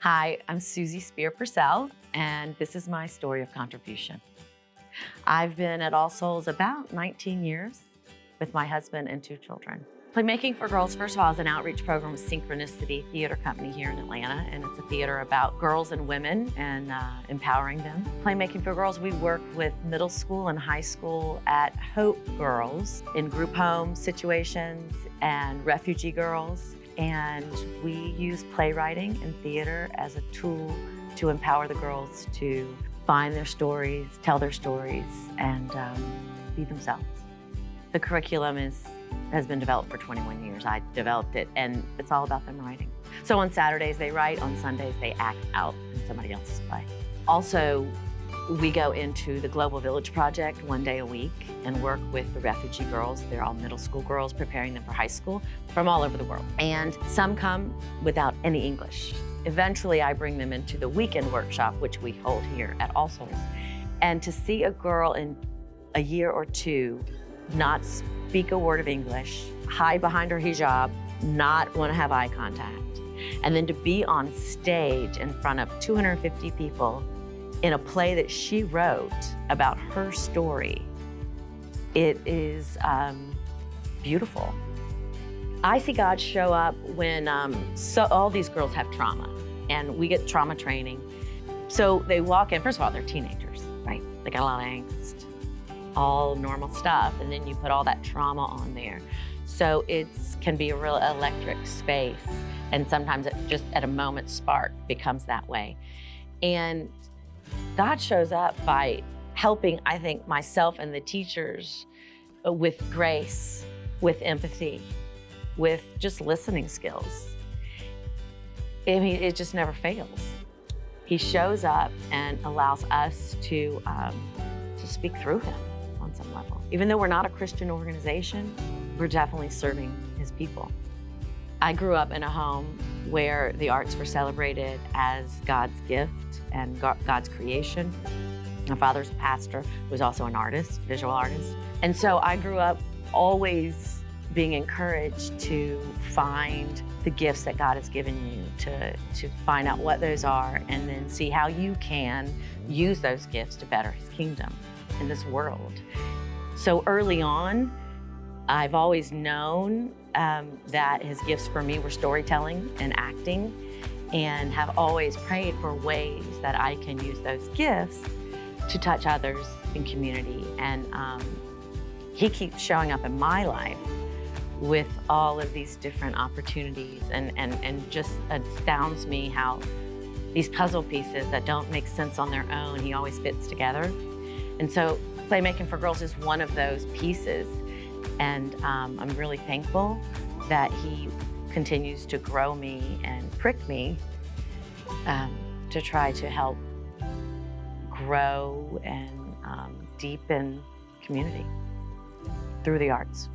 Hi, I'm Susie Purcell, and this is my story of contribution. I've been at All Souls about 19 years with my husband and 2 children. Playmaking for Girls, first of all, is an outreach program with Synchronicity theater company here in Atlanta, and it's a theater about girls and women and empowering them. Playmaking for Girls, we work with middle school and high school at Hope girls in group home situations and refugee girls. And we use playwriting and theater as a tool to empower the girls to find their stories, tell their stories, and be themselves. The curriculum has been developed for 21 years. I developed it, and it's all about them writing. So on Saturdays they write, on Sundays they act out in somebody else's play. Also, we go into the Global Village Project 1 day a week and work with the refugee girls. They're all middle school girls, preparing them for high school from all over the world. And some come without any English. Eventually, I bring them into the weekend workshop, which we hold here at All Souls. And to see a girl in a year or 2 not speak a word of English, hide behind her hijab, not want to have eye contact, and then to be on stage in front of 250 people in a play that she wrote about her story, it is beautiful. I see God show up when all these girls have trauma, and we get trauma training. So they walk in, first of all, they're teenagers, right? They got a lot of angst, all normal stuff, and then you put all that trauma on there. So it can be a real electric space, and sometimes it just at a moment's spark becomes that way. And God shows up by helping, I think, myself and the teachers with grace, with empathy, with just listening skills. I mean, it just never fails. He shows up and allows us to speak through him on some level. Even though we're not a Christian organization, we're definitely serving his people. I grew up in a home where the arts were celebrated as God's gift and God's creation. My father's a pastor, was also an artist, visual artist. And so I grew up always being encouraged to find the gifts that God has given you, to find out what those are, and then see how you can use those gifts to better his kingdom in this world. So early on, I've always known that his gifts for me were storytelling and acting, and have always prayed for ways that I can use those gifts to touch others in community. And he keeps showing up in my life with all of these different opportunities, and just astounds me how these puzzle pieces that don't make sense on their own, he always fits together. And so Playmaking for Girls is one of those pieces. And I'm really thankful that he continues to grow me and prick me to try to help grow and deepen community through the arts.